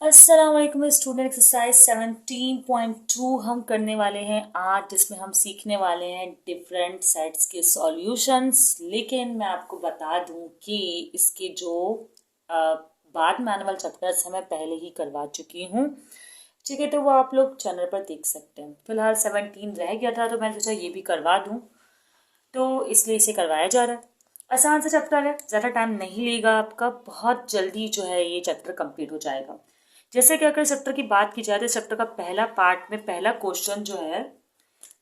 अस्सलाम वालेकुम student. Exercise 17.2 हम करने वाले हैं आज, जिसमें हम सीखने वाले हैं डिफरेंट सेट्स के सॉल्यूशंस। लेकिन मैं आपको बता दूं कि इसके जो बाद मैनुअल चैप्टर्स हैं मैं पहले ही करवा चुकी हूँ। ठीक है, तो वो आप लोग चैनल पर देख सकते हैं। फिलहाल 17 रह गया था तो मैंने सोचा ये भी करवा दूँ, तो इसलिए इसे करवाया जा रहा है। आसान सा चैप्टर है, ज़्यादा टाइम नहीं लेगा आपका, बहुत जल्दी जो है ये चैप्टर कंप्लीट हो जाएगा। जैसे कि अगर चैप्टर की बात की जाए तो चैप्टर का पहला पार्ट में पहला क्वेश्चन जो है,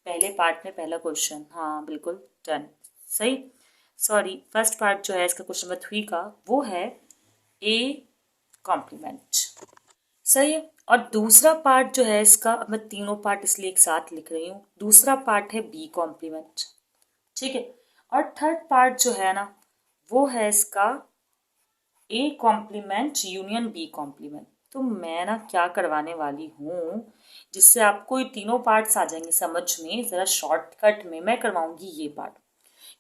पहले पार्ट में पहला क्वेश्चन, हाँ बिल्कुल डन, सही, सॉरी, फर्स्ट पार्ट जो है इसका क्वेश्चन नंबर 3 का, वो है ए कॉम्प्लीमेंट, सही है। और दूसरा पार्ट जो है इसका, मैं तीनों पार्ट इसलिए एक साथ लिख रही हूँ, दूसरा पार्ट है बी कॉम्प्लीमेंट, ठीक है। और थर्ड पार्ट जो है ना, वो है इसका A complement union B complement. तो मैं ना क्या करवाने वाली हूँ, जिससे आपको ये तीनों पार्ट्स आ जाएंगे समझ में, ज़रा शॉर्टकट में मैं करवाऊंगी ये पार्ट,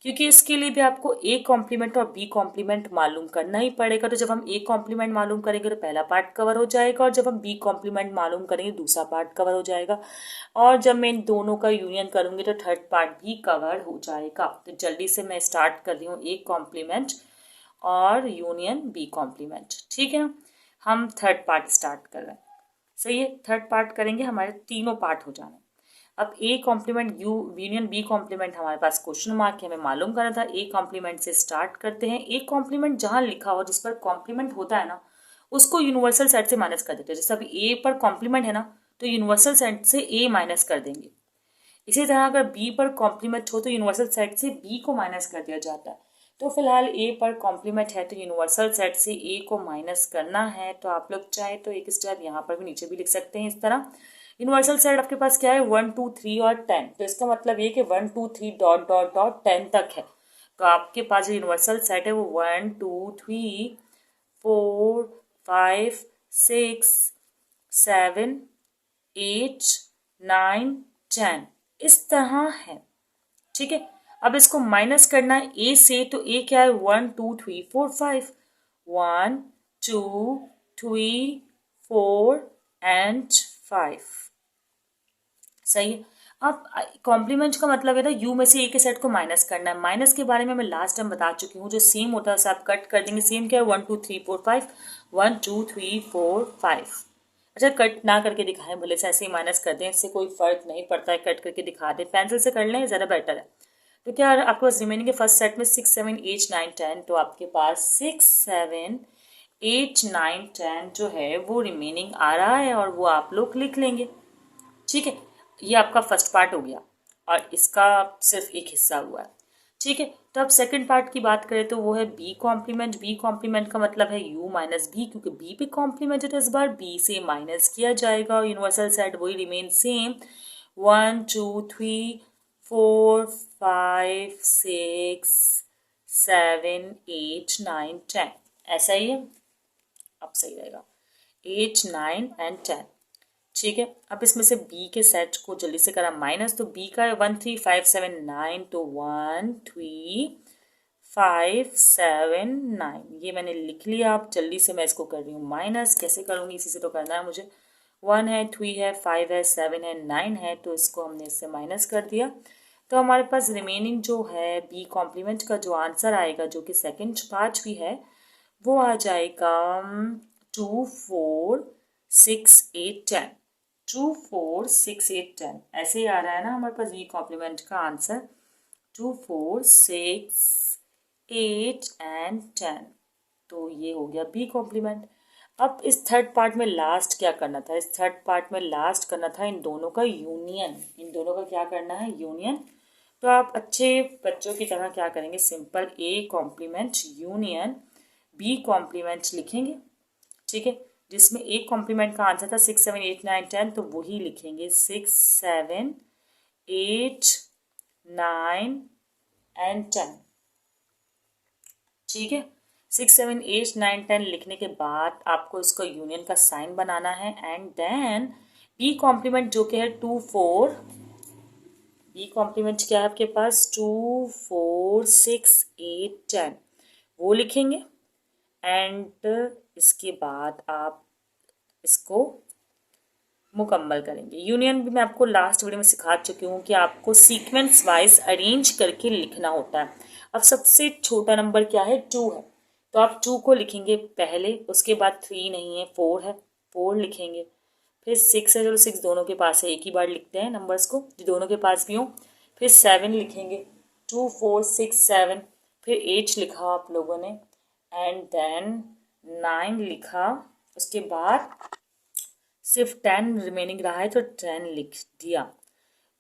क्योंकि इसके लिए भी आपको ए कॉम्प्लीमेंट और बी कॉम्प्लीमेंट मालूम करना ही पड़ेगा। तो जब हम ए कॉम्प्लीमेंट मालूम करेंगे तो पहला पार्ट कवर हो जाएगा, और जब हम बी कॉम्प्लीमेंट मालूम करेंगे दूसरा पार्ट कवर हो जाएगा, और जब मैं इन दोनों का यूनियन करूंगी तो थर्ड पार्ट भी कवर हो जाएगा। तो जल्दी से मैं स्टार्ट कर रही हूँ ए कॉम्प्लीमेंट और यूनियन बी कॉम्प्लीमेंट, ठीक है ना। हम थर्ड पार्ट स्टार्ट कर रहे हैं, सही है। थर्ड पार्ट करेंगे, हमारे तीनों पार्ट हो जाने। अब A complement U union B complement हमारे पास क्वेश्चन मार्क है, हमें मालूम करना था। ए कॉम्प्लीमेंट से स्टार्ट करते हैं। ए कॉम्प्लीमेंट जहां लिखा हो, जिस पर कॉम्प्लीमेंट होता है ना, उसको यूनिवर्सल सेट से माइनस कर देते हैं। जैसे अभी ए पर कॉम्प्लीमेंट है ना, तो यूनिवर्सल सेट से ए माइनस कर देंगे। इसी तरह अगर बी पर कॉम्प्लीमेंट हो तो यूनिवर्सल सेट से बी को माइनस कर दिया जाता है। तो फिलहाल ए पर कॉम्प्लीमेंट है तो यूनिवर्सल सेट से ए को माइनस करना है। तो आप लोग चाहे तो एक स्टेप यहाँ पर भी नीचे भी लिख सकते हैं इस तरह। यूनिवर्सल सेट आपके पास क्या है, 1 2 3 और 10। तो इसका मतलब ये कि 1 2 3 डॉट डॉट डॉट 10 तक है। तो आपके पास जो यूनिवर्सल सेट है वो 1 2 3 4 5 6 7 8 9 10 इस तरह है, ठीक है। अब इसको माइनस करना है ए से, तो ए क्या है, 1 2 3 4 5, 1 2 3 4 एंड 5, सही है। अब कॉम्प्लीमेंट का मतलब है ना, यू में से ए के सेट को माइनस करना है। माइनस के बारे में मैं लास्ट टाइम बता चुकी हूँ, जो सेम होता है उसे आप कट कर देंगे। सेम क्या है, 1 2 3 4 5, 1 2 3 4 5। अच्छा, कट ना करके दिखाएं भले से, ऐसे ही माइनस कर दें, इससे कोई फर्क नहीं पड़ता है। कट करके दिखा दें, पेंसिल से कर लें, ज़्यादा बेटर है। तो क्या आपके पास रिमेनिंग के फर्स्ट सेट में 6 7 8 9 10, तो आपके पास 6 7 8 9 10 जो है वो रिमेनिंग आ रहा है, और वो आप लोग लिख लेंगे, ठीक है। ये आपका फर्स्ट पार्ट हो गया, और इसका सिर्फ एक हिस्सा हुआ है, ठीक है। तो अब सेकंड पार्ट की बात करें तो वो है बी कॉम्प्लीमेंट। बी कॉम्प्लीमेंट का मतलब है यू माइनस बी, क्योंकि बी पे कॉम्प्लीमेंट है तो इस बार बी से माइनस किया जाएगा, और यूनिवर्सल सेट वही रिमेन सेम, 1 2 3 4 5 6 7 8 9 10, ऐसा ही है। अब सही रहेगा, 8 9 एंड 10, ठीक है। अब इसमें से बी के सेट को जल्दी से करा माइनस, तो बी का है 1 3 5 7 9, तो 1 3 5 7 9, ये मैंने लिख लिया। अब जल्दी से मैं इसको कर रही हूँ माइनस, कैसे करूँगी, इसी से तो करना है मुझे। 1 है, 3 है, 5 है, 7 है, 9 है, तो इसको हमने इससे माइनस कर दिया। तो हमारे पास रिमेनिंग जो है बी कॉम्प्लीमेंट का जो आंसर आएगा, जो कि सेकेंड पार्ट भी है, वो आ जाएगा 2 4 6 8 10। 2 4 6 8 10 ऐसे ही आ रहा है ना हमारे पास बी कॉम्प्लीमेंट का आंसर, 2 4 6 8 एंड 10। तो ये हो गया बी कॉम्प्लीमेंट। अब इस थर्ड पार्ट में लास्ट क्या करना था, इस थर्ड पार्ट में लास्ट करना था इन दोनों का यूनियन। इन दोनों का क्या करना है, यूनियन। तो आप अच्छे बच्चों की तरह क्या करेंगे, simple A complement union B complement लिखेंगे, ठीक है। जिसमें एक कॉम्प्लीमेंट का आंसर था 6 7 8 9 10, तो वही लिखेंगे 6 7 8 9 एंड 10, ठीक है। 6 7 8 9 10 लिखने के बाद आपको इसको यूनियन का साइन बनाना है, एंड देन बी कॉम्प्लीमेंट जो कि है 2 4, बी कॉम्प्लीमेंट क्या है आपके पास, 2 4 6 8 10, वो लिखेंगे। एंड इसके बाद आप इसको मुकम्मल करेंगे। यूनियन भी मैं आपको लास्ट वीडियो में सिखा चुकी हूँ कि आपको सीक्वेंस वाइज अरेंज करके लिखना होता है। अब सबसे छोटा नंबर क्या है, 2 है, तो आप 2 को लिखेंगे पहले, उसके बाद 3 नहीं है, 4 है, 4 लिखेंगे, फिर 6 है, चलो 6 दोनों के पास है, एक ही बार लिखते हैं नंबर्स को जो दोनों के पास भी हो। फिर 7 लिखेंगे, 2 4 6 7, फिर 8 लिखा आप लोगों ने, एंड देन 9 लिखा, उसके बाद सिर्फ 10 रिमेनिंग रहा है तो 10 लिख दिया।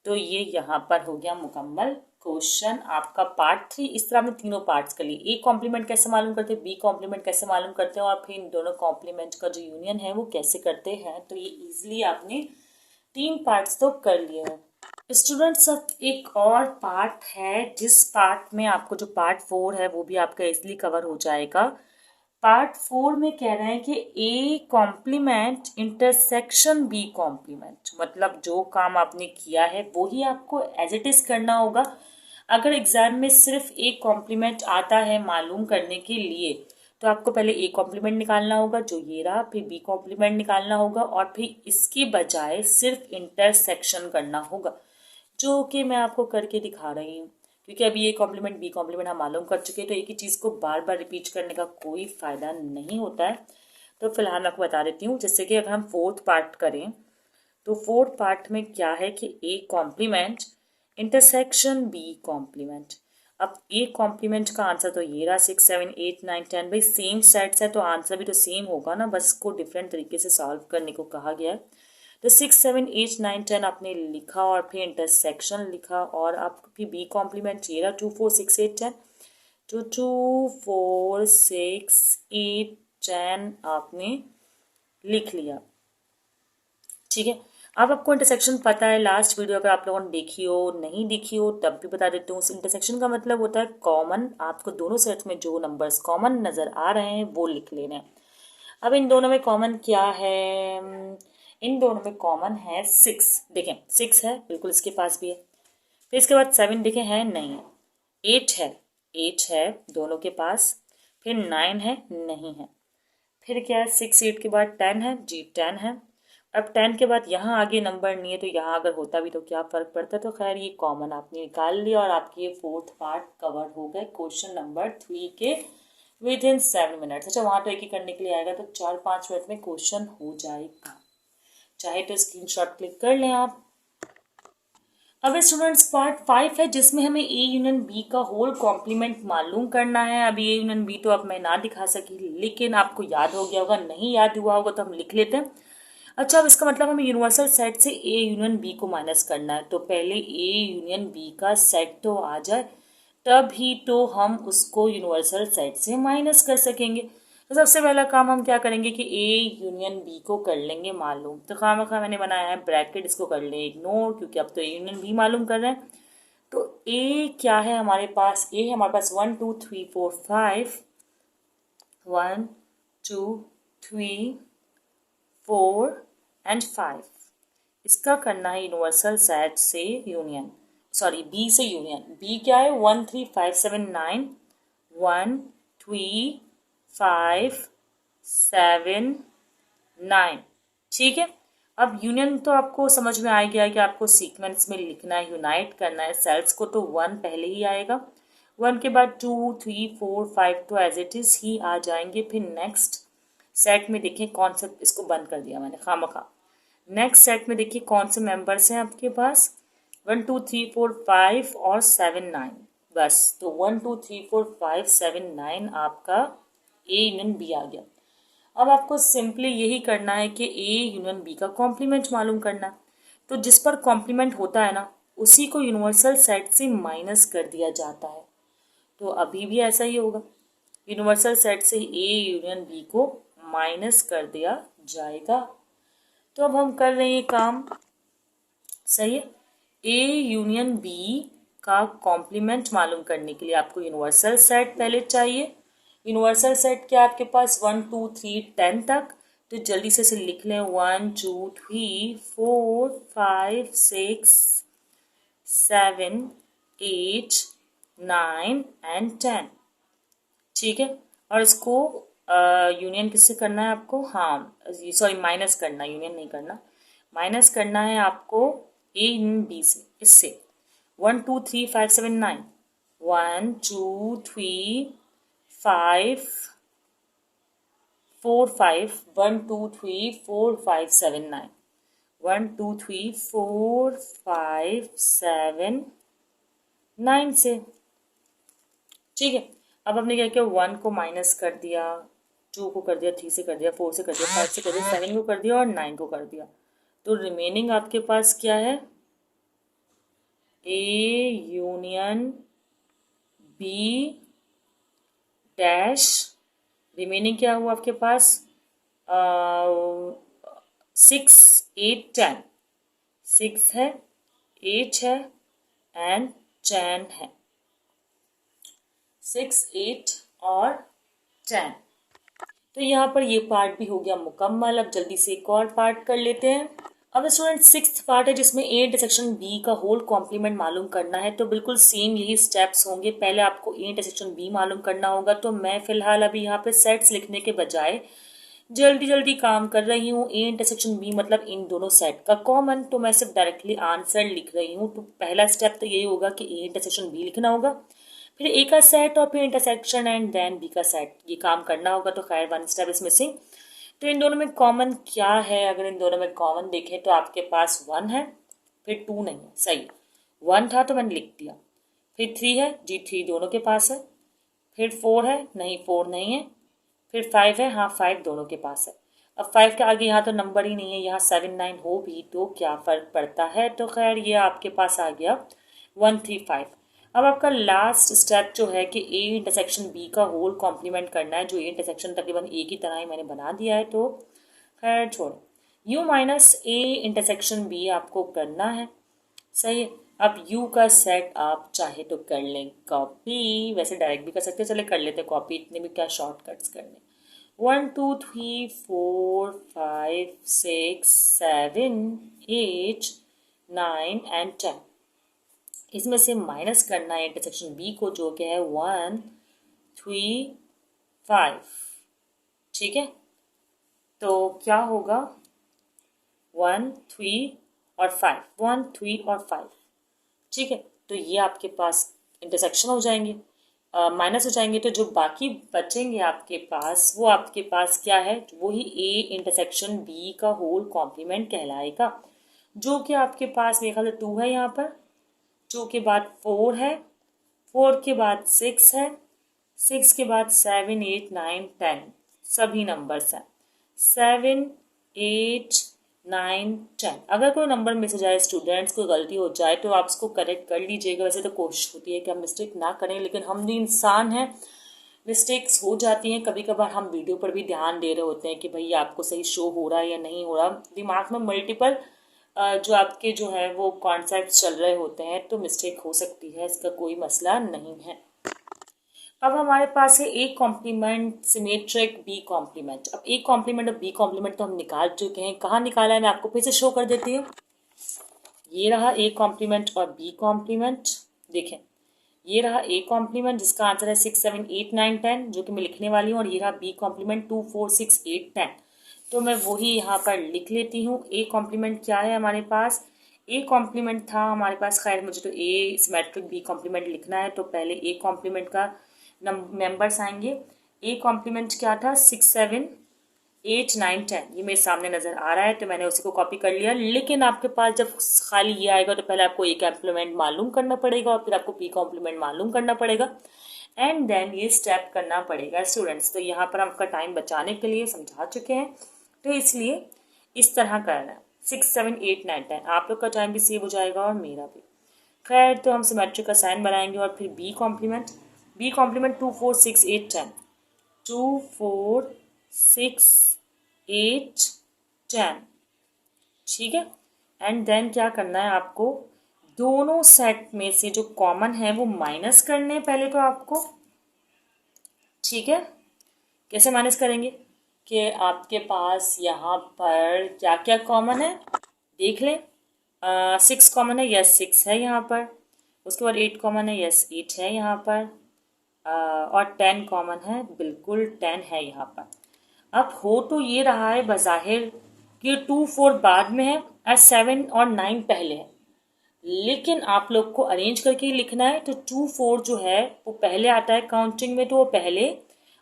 तो ये यहाँ पर हो गया मुकम्मल क्वेश्चन आपका पार्ट 3। इस तरह हमने तीनों पार्ट्स कर लिए। ए कॉम्प्लीमेंट कैसे मालूम करते हैं, बी कॉम्प्लीमेंट कैसे मालूम करते हैं, और फिर इन दोनों कॉम्प्लीमेंट का जो यूनियन है वो कैसे करते हैं। तो ये इजीली आपने 3 पार्ट्स तो कर लिए हैं। स्टूडेंट्स अब एक और पार्ट है, जिस पार्ट में आपको जो पार्ट 4 है वो भी आपका इजीली कवर हो जाएगा। पार्ट 4 में कह रहे हैं कि A complement intersection B complement, मतलब जो काम आपने किया है वो ही आपको एज इट इज करना होगा। अगर एग्जाम में सिर्फ ए कॉम्प्लीमेंट आता है मालूम करने के लिए, तो आपको पहले ए कॉम्प्लीमेंट निकालना होगा जो ये रहा, फिर बी कॉम्प्लीमेंट निकालना होगा, और फिर इसकी बजाय सिर्फ इंटरसेक्शन करना होगा, जो कि मैं आपको करके दिखा रही हूँ। क्योंकि अभी ये कॉम्प्लीमेंट बी कॉम्प्लीमेंट हम मालूम कर चुके हैं, तो एक ही चीज़ को बार बार रिपीट करने का कोई फ़ायदा नहीं होता है। तो फिलहाल मैं आपको बता देती हूँ, जैसे कि अगर हम 4th पार्ट करें तो 4th पार्ट में क्या है कि A complement intersection B complement. अब ए कॉम्प्लीमेंट का आंसर तो ये रहा 6 7 8 9 10, भाई सेम सेट्स है तो आंसर भी तो सेम होगा ना, बस को डिफरेंट तरीके से सॉल्व करने को कहा गया है। तो 6 7 8 9 10 आपने लिखा और फिर इंटरसेक्शन लिखा, और आप फिर बी कॉम्प्लीमेंट ये रहा 2 4 6 8 10, तो 2 4 6 8 10 आपने लिख लिया। ठीक है, अब आपको इंटरसेक्शन पता है। लास्ट वीडियो अगर आप लोगों ने देखी हो, नहीं देखी हो तब भी बता देती हूँ। इंटरसेक्शन का मतलब होता है कॉमन, आपको दोनों सेट्स में जो नंबर्स कॉमन नज़र आ रहे हैं वो लिख लेने हैं। अब इन दोनों में कॉमन क्या है, इन दोनों में कॉमन है 6। देखें 6 है, बिल्कुल इसके पास भी है। फिर इसके बाद 7 देखें है, नहीं है। 8 है, 8 है दोनों के पास। फिर 9 है, नहीं है। फिर क्या है, 6 8 के बाद 10 है, जी 10 है। अब 10 के बाद यहाँ आगे नंबर नहीं है, तो यहाँ अगर होता भी तो क्या फ़र्क पड़ता है। तो खैर ये कॉमन आपने निकाल लिया और आपके ये 4th पार्ट कवर हो गए क्वेश्चन नंबर 3 के विद इन 7 मिनट्स। अच्छा, वहाँ तो एक ही करने के लिए आएगा, तो 4-5 मिनट में क्वेश्चन हो जाएगा। चाहे तो स्क्रीनशॉट क्लिक कर लें आप। अब स्टूडेंट्स पार्ट 5 है, जिसमें हमें ए यूनियन बी का होल कॉम्प्लीमेंट मालूम करना है। अब ए यूनियन बी तो अब मैं ना दिखा सकी, लेकिन आपको याद हो गया होगा, नहीं याद हुआ होगा तो हम लिख लेते हैं। अच्छा, अब इसका मतलब हमें यूनिवर्सल सेट से ए यूनियन बी को माइनस करना है, तो पहले ए यूनियन बी का सेट तो आ जाए, तब ही तो हम उसको यूनिवर्सल सेट से माइनस कर सकेंगे। तो सबसे पहला काम हम क्या करेंगे कि ए यूनियन बी को कर लेंगे मालूम। तो खामखा मैंने बनाया है ब्रैकेट, इसको कर लें इग्नोर, क्योंकि अब तो ए यूनियन बी मालूम कर रहे हैं। तो ए क्या है हमारे पास, ए है हमारे पास 1 2 3 4 5, 1 2 3 4 एंड 5। इसका करना है यूनिवर्सल सेट से यूनियन, सॉरी बी से यूनियन। बी क्या है, 1 3 5 7 9, 1 3 5 7 9। ठीक है, अब यूनियन तो आपको समझ में आ गया है कि आपको सीक्वेंस में लिखना है, यूनाइट करना है सेल्स को, तो 1 पहले ही आएगा, 1 के बाद 2 3 4 5 तो एज इट इज ही आ जाएंगे। फिर नेक्स्ट सेट में देखिए कौन सा, इसको बंद कर दिया मैंने खामखा। नेक्स्ट सेट में देखिए कौन से मेंबर्स हैं आपके पास, 1 2 3 4 5 और 7 9, बस। तो 1 2 3 4 5 7 9 आपका ए यूनियन बी आ गया। अब आपको सिंपली यही करना है कि ए यूनियन बी का कॉम्प्लीमेंट मालूम करना है। तो जिस पर कॉम्प्लीमेंट होता है ना, उसी को यूनिवर्सल सेट से माइनस कर दिया जाता है। तो अभी भी ऐसा ही होगा, यूनिवर्सल सेट से ए यूनियन बी को माइनस कर दिया जाएगा। तो अब हम कर रहे हैं ये काम, सही है। ए यूनियन बी का कॉम्प्लीमेंट मालूम करने के लिए आपको यूनिवर्सल सेट पहले चाहिए। यूनिवर्सल सेट क्या आपके पास, 1 2 3 10 तक। तो जल्दी से इसे लिख लें, 1 2 3 4 5 6 7 8 9 एंड 10। ठीक है, और इसको यूनियन किससे करना है आपको, हाँ सॉरी माइनस करना, यूनियन नहीं करना, माइनस करना है आपको ए इन बी से, इससे 1 2 3 5 7 9, 1 2 3 5 4 5 1 2 3 4 5 7 9, 1 2 3 4 5 7 9 से, ठीक है। अब हमने क्या किया, 1 को माइनस कर दिया, 2 को कर दिया, 3 से कर दिया, 4 से कर दिया, 5 से कर दिया, 7 को कर दिया और 9 को कर दिया। तो रिमेनिंग आपके पास क्या है, A union B dash, remaining क्या हुआ आपके पास 6 8 10, 6 है, 8 है एंड 10 है, 6 8 और 10। तो यहाँ पर ये पार्ट भी हो गया मुकम्मल। अब जल्दी से एक और पार्ट कर लेते हैं। अब स्टूडेंट सिक्स्थ पार्ट है जिसमें ए इंटरसेक्शन बी का होल कॉम्प्लीमेंट मालूम करना है। तो बिल्कुल सेम यही स्टेप्स होंगे। पहले आपको ए इंटरसेक्शन बी मालूम करना होगा। तो मैं फिलहाल अभी यहाँ पे सेट्स लिखने के बजाय जल्दी जल्दी काम कर रही हूँ। ए इंटरसेक्शन बी मतलब इन दोनों सेट का कॉमन, तो मैं सिर्फ डायरेक्टली आंसर लिख रही हूँ। तो पहला स्टेप तो यही होगा कि ए इंटरसेक्शन बी लिखना होगा, फिर ए का सेट और फिर इंटरसेक्शन एंड देन बी का सेट, ये काम करना होगा। तो खैर वन स्टेप इज मिसिंग। तो इन दोनों में कॉमन क्या है, अगर इन दोनों में कॉमन देखें तो आपके पास 1 है, फिर 2 नहीं है, सही 1 था तो मैंने लिख दिया, फिर 3 है जी 3 दोनों के पास है, फिर 4 है नहीं 4 नहीं है, फिर 5 है हाँ 5 दोनों के पास है। अब 5 के आगे यहाँ तो नंबर ही नहीं है, यहाँ 7 9 हो भी तो क्या फ़र्क पड़ता है। तो खैर ये आपके पास आ गया 1 3 5। अब आपका लास्ट स्टेप जो है कि ए इंटरसेक्शन बी का होल कॉम्प्लीमेंट करना है, जो ए इंटरसेक्शन तकरीबन ए की तरह ही मैंने बना दिया है। तो खैर छोड़ो, U minus A intersection B आपको करना है, सही है। अब यू का सेट आप चाहे तो कर लें कॉपी, वैसे डायरेक्ट भी कर सकते हैं, चले कर लेते हैं कॉपी, इतने भी क्या शॉर्टकट्स करने। 1 2 3 4 5 6 7 8 9 एंड 10, इसमें से माइनस करना है इंटरसेक्शन बी को जो कि है 1 3 5, ठीक है। तो क्या होगा 1 3 और 5, 1 3 और 5, ठीक है। तो ये आपके पास इंटरसेक्शन हो जाएंगे, माइनस हो जाएंगे। तो जो बाकी बचेंगे आपके पास वो आपके पास क्या है, वही ए इंटरसेक्शन बी का होल कॉम्प्लीमेंट कहलाएगा, जो कि आपके पास मेरे ख्याल से 2 है यहाँ पर, 2 के बाद 4 है, 4 के बाद 6 है, 6 के बाद 7 8 9 10 सभी नंबर्स हैं, 7 8 9 10। अगर कोई नंबर मिस हो जाए स्टूडेंट्स, कोई गलती हो जाए तो आप उसको करेक्ट कर लीजिएगा। वैसे तो कोशिश होती है कि हम मिस्टेक ना करें, लेकिन हम भी इंसान हैं, मिस्टेक्स हो जाती हैं। कभी कभार हम वीडियो पर भी ध्यान दे रहे होते हैं कि भाई आपको सही शो हो रहा है या नहीं हो रहा, दिमाग में मल्टीपल जो आपके जो है वो कॉन्सेप्ट चल रहे होते हैं, तो मिस्टेक हो सकती है, इसका कोई मसला नहीं है। अब हमारे पास है A complement symmetric B complement. अब ए कॉम्प्लीमेंट और बी कॉम्प्लीमेंट तो हम निकाल चुके हैं, कहाँ निकाला है मैं आपको फिर से शो कर देती हूँ। ये रहा ए कॉम्प्लीमेंट और बी कॉम्प्लीमेंट, देखें ये रहा ए कॉम्प्लीमेंट जिसका आंसर है 6 7 8 9 10 जो कि मैं लिखने वाली हूँ, और ये रहा बी कॉम्प्लीमेंट 2 4 6 8 10। तो मैं वही यहाँ पर लिख लेती हूँ। ए कॉम्प्लीमेंट क्या है हमारे पास, ए कॉम्प्लीमेंट था हमारे पास, खैर मुझे तो ए सिमेट्रिक बी कॉम्प्लीमेंट लिखना है, तो पहले ए कॉम्प्लीमेंट का मेंबर्स आएंगे। ए कॉम्प्लीमेंट क्या था 6 7 8 9 10, ये मेरे सामने नज़र आ रहा है तो मैंने उसी को कॉपी कर लिया। लेकिन आपके पास जब खाली ये आएगा तो पहले आपको ए कॉम्प्लीमेंट मालूम करना पड़ेगा और फिर आपको बी कॉम्प्लीमेंट मालूम करना पड़ेगा, एंड देन ये स्टेप करना पड़ेगा स्टूडेंट्स। तो यहाँ पर हम आपका टाइम बचाने के लिए समझा चुके हैं, तो इसलिए इस तरह करना है 6 7 8 9 10, आप लोग का टाइम भी सेव हो जाएगा और मेरा भी। खैर तो हम सिमेट्रिक का साइन बनाएंगे और फिर बी कॉम्प्लीमेंट 2 4 6 8 10, 2 4 6 8 10, ठीक है। एंड देन क्या करना है आपको, दोनों सेट में से जो कॉमन है वो माइनस करने हैं पहले तो आपको, ठीक है। कैसे माइनस करेंगे कि आपके पास यहाँ पर क्या क्या कॉमन है देख लें। 6 कॉमन है, यस 6 है यहाँ पर। उसके बाद 8 कॉमन है, यस 8 है यहाँ पर। और 10 कॉमन है, बिल्कुल 10 है यहाँ पर। अब हो तो ये रहा है बज़ाहिर कि 2 4 बाद में है और 7 और 9 पहले है, लेकिन आप लोग को अरेंज करके ही लिखना है। तो 2 4 जो है वो पहले आता है काउंटिंग में, तो वो पहले,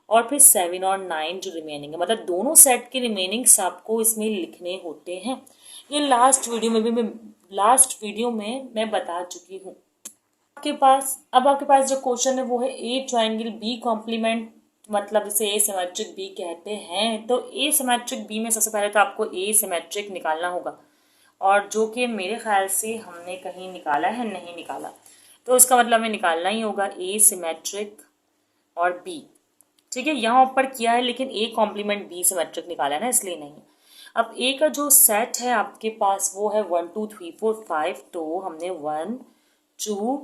और फिर 7 और 9 जो रिमेनिंग है, मतलब दोनों सेट के रिमेनिंग्स आपको इसमें लिखने होते हैं। ये लास्ट वीडियो में मैं बता चुकी हूँ। आपके पास जो क्वेश्चन है वो है ए ट्राइंगल बी कॉम्प्लीमेंट, मतलब इसे ए सिमेट्रिक बी कहते हैं। तो ए सिमेट्रिक बी में सबसे पहले तो आपको ए सिमेट्रिक निकालना होगा, और जो कि मेरे ख्याल से हमने कहीं निकाला है, नहीं निकाला, तो इसका मतलब हमें निकालना ही होगा ए सिमेट्रिक और बी। ठीक है, यहाँ ऊपर किया है लेकिन ए कॉम्प्लीमेंट बी सिमेट्रिक निकाला है ना, इसलिए नहीं। अब ए का जो सेट है आपके पास वो है 1 2 3 4 5, तो हमने 1 2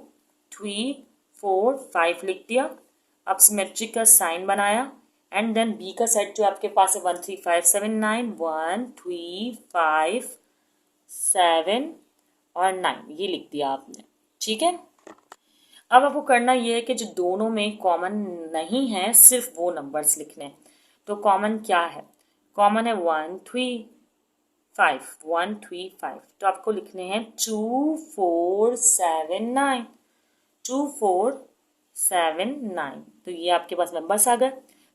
3 4 5 लिख दिया। अब सिमेट्रिक का साइन बनाया, एंड देन बी का सेट जो आपके पास है 1 3 5 7 9, 1 3 5 7 और 9, ये लिख दिया आपने। ठीक है, अब आपको करना ये है कि जो दोनों में कॉमन नहीं है सिर्फ वो नंबर्स लिखने हैं। तो कॉमन क्या है? कॉमन है 1 3 5, 1 3 5, तो आपको लिखने हैं 2 4 7 9, 2 4 7 9। तो ये आपके पास नंबर्स आ गए।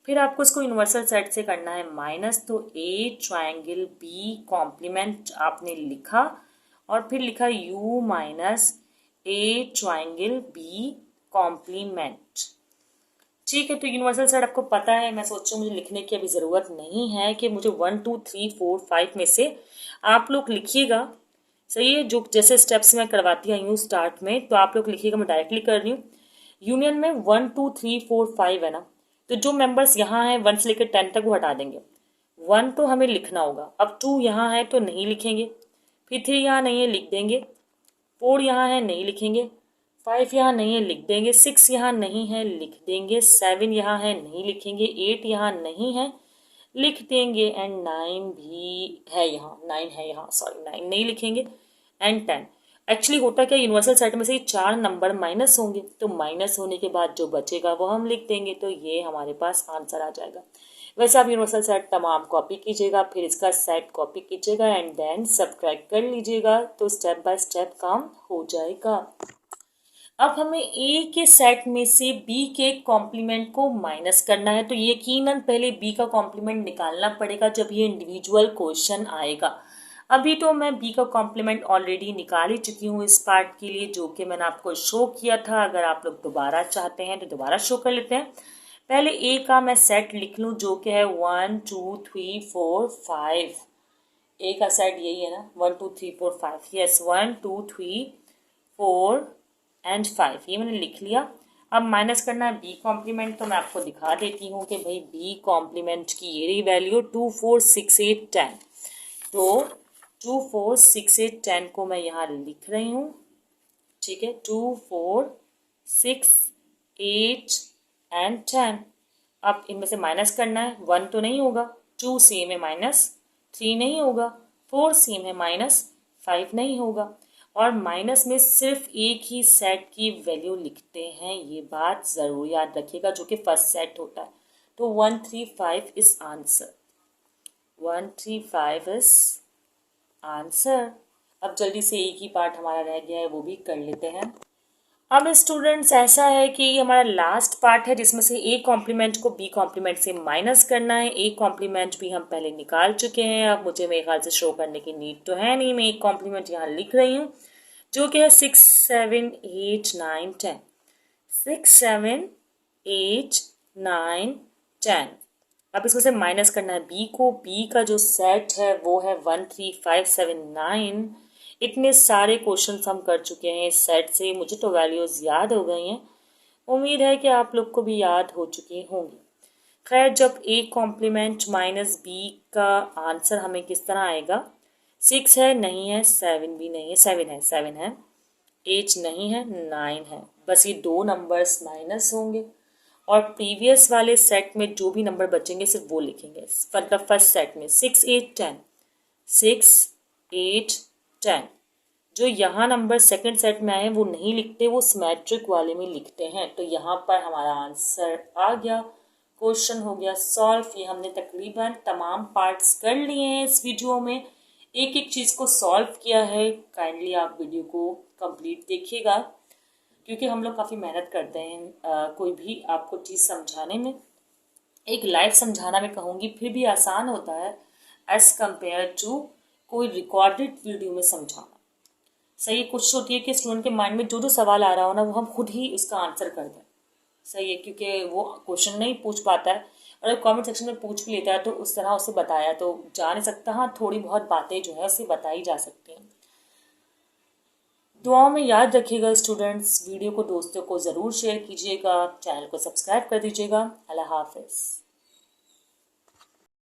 फिर आपको इसको यूनिवर्सल सेट से करना है माइनस, तो ए ट्राइंगल बी कॉम्प्लीमेंट आपने लिखा, और फिर लिखा u minus A triangle B complement. ठीक है, तो यूनिवर्सल सेट आपको पता है। मैं सोचूं मुझे लिखने की अभी ज़रूरत नहीं है कि मुझे 1 2 3 4 5 में से आप लोग लिखिएगा। सही है, जो जैसे स्टेप्स मैं करवाती आई हूँ स्टार्ट में, तो आप लोग लिखिएगा, मैं डायरेक्टली कर रही हूँ। यूनियन में 1 2 3 4 5 है ना, तो जो मेंबर्स यहाँ हैं 1 से लेकर 10 तक वो हटा देंगे। 1 तो हमें लिखना होगा, अब 2 यहाँ है तो नहीं लिखेंगे, फिर 3 यहाँ नहीं है लिख देंगे, 4 यहाँ है नहीं लिखेंगे, 5 यहाँ नहीं है लिख देंगे, 6 यहाँ नहीं है लिख देंगे, 7 यहाँ है नहीं लिखेंगे, 8 यहाँ नहीं है लिख देंगे, एंड 9 भी है यहाँ, 9 है यहाँ, सॉरी 9 नहीं लिखेंगे, एंड 10। एक्चुअली होता क्या, यूनिवर्सल सेट में से 4 नंबर माइनस होंगे, तो माइनस होने के बाद जो बचेगा वो हम लिख देंगे, तो ये हमारे पास आंसर आ जाएगा। वैसे आप यूनिवर्सल सेट तमाम कॉपी कीजिएगा, फिर इसका सेट कॉपी कीजिएगा, एंड देन सब्ट्रैक्ट कर लीजिएगा, तो स्टेप बाय स्टेप काम हो जाएगा। अब हमें ए के सेट में से बी के कॉम्प्लीमेंट को माइनस करना है, तो यकीनन पहले बी का कॉम्प्लीमेंट निकालना पड़ेगा जब ये इंडिविजुअल क्वेश्चन आएगा। अभी तो मैं बी का कॉम्प्लीमेंट ऑलरेडी निकाल ही चुकी हूँ इस पार्ट के लिए, जो कि मैंने आपको शो किया था। अगर आप लोग दोबारा चाहते हैं तो दोबारा शो कर लेते हैं। पहले ए का मैं सेट लिख लूँ, जो कि है 1 2 3 4 5। ए का सेट यही है ना, 1 2 3 4 5, यस 1 2 3 4 एंड 5, ये मैंने लिख लिया। अब माइनस करना है बी कॉम्प्लीमेंट, तो मैं आपको दिखा देती हूँ कि भाई बी कॉम्प्लीमेंट की ये रही वैल्यू 2 4 6 8 10। तो 2 4 6 8 10 को मैं यहाँ लिख रही हूँ। ठीक है, 2 4 6 8 एंड 10। अब इनमें से माइनस करना है, 1 तो नहीं होगा, 2 सेम है माइनस, 3 नहीं होगा, 4 सेम है माइनस, 5 नहीं होगा, और माइनस में सिर्फ एक ही सेट की वैल्यू लिखते हैं, ये बात ज़रूर याद रखिएगा, जो कि फर्स्ट सेट होता है। तो 135 इज आंसर, 135 इज आंसर। अब जल्दी से एक ही पार्ट हमारा रह गया है, वो भी कर लेते हैं। अब स्टूडेंट्स ऐसा है कि ये हमारा लास्ट पार्ट है, जिसमें से ए कॉम्प्लीमेंट को बी कॉम्प्लीमेंट से माइनस करना है। ए कॉम्प्लीमेंट भी हम पहले निकाल चुके हैं, अब मुझे मेरे ख्याल से शो करने की नीड तो है नहीं, मैं एक कॉम्प्लीमेंट यहाँ लिख रही हूँ, जो कि है 6 7 8 9 10, 6 7 8 9 10। अब इसमें से माइनस करना है बी को। बी का जो सेट है वो है 1 3 5 7 9। इतने सारे क्वेश्चन हम कर चुके हैं इस सेट से, मुझे तो वैल्यूज याद हो गई हैं, उम्मीद है कि आप लोग को भी याद हो चुकी होंगी। खैर, जब ए कॉम्प्लीमेंट माइनस बी का आंसर हमें किस तरह आएगा, 6 है नहीं है, 7 भी नहीं है, 7 है, 8 नहीं है, 9 है, बस ये 2 नंबर्स माइनस होंगे, और प्रीवियस वाले सेट में जो भी नंबर बचेंगे सिर्फ वो लिखेंगे। मतलब फर्स्ट सेट में 6 8 10, 6 8 10, जो यहाँ नंबर सेकंड सेट में आए वो नहीं लिखते, वो सिमेट्रिक वाले में लिखते हैं। तो यहाँ पर हमारा आंसर आ गया, क्वेश्चन हो गया सॉल्व। ये हमने तकरीबन तमाम पार्ट्स कर लिए हैं इस वीडियो में, एक एक चीज़ को सॉल्व किया है। काइंडली आप वीडियो को कंप्लीट देखिएगा, क्योंकि हम लोग काफ़ी मेहनत करते हैं कोई भी आपको चीज़ समझाने में। एक लाइव समझाना मैं कहूँगी फिर भी आसान होता है एज कम्पेयर टू कोई रिकॉर्डेड वीडियो में समझाना। सही है, कोशिश होती है कि स्टूडेंट के माइंड में जो जो सवाल आ रहा हो ना वो हम खुद ही उसका आंसर कर दें। सही है, क्योंकि वो क्वेश्चन नहीं पूछ पाता है, और अगर कमेंट सेक्शन में पूछ भी लेता है तो उस तरह उसे बताया तो जा नहीं सकता। हाँ, थोड़ी बहुत बातें जो है उसे बताई जा सकती हैं। दुआओं में याद रखिएगा स्टूडेंट्स, वीडियो को दोस्तों को ज़रूर शेयर कीजिएगा, चैनल को सब्सक्राइब कर दीजिएगा। अल्लाह हाफिज़।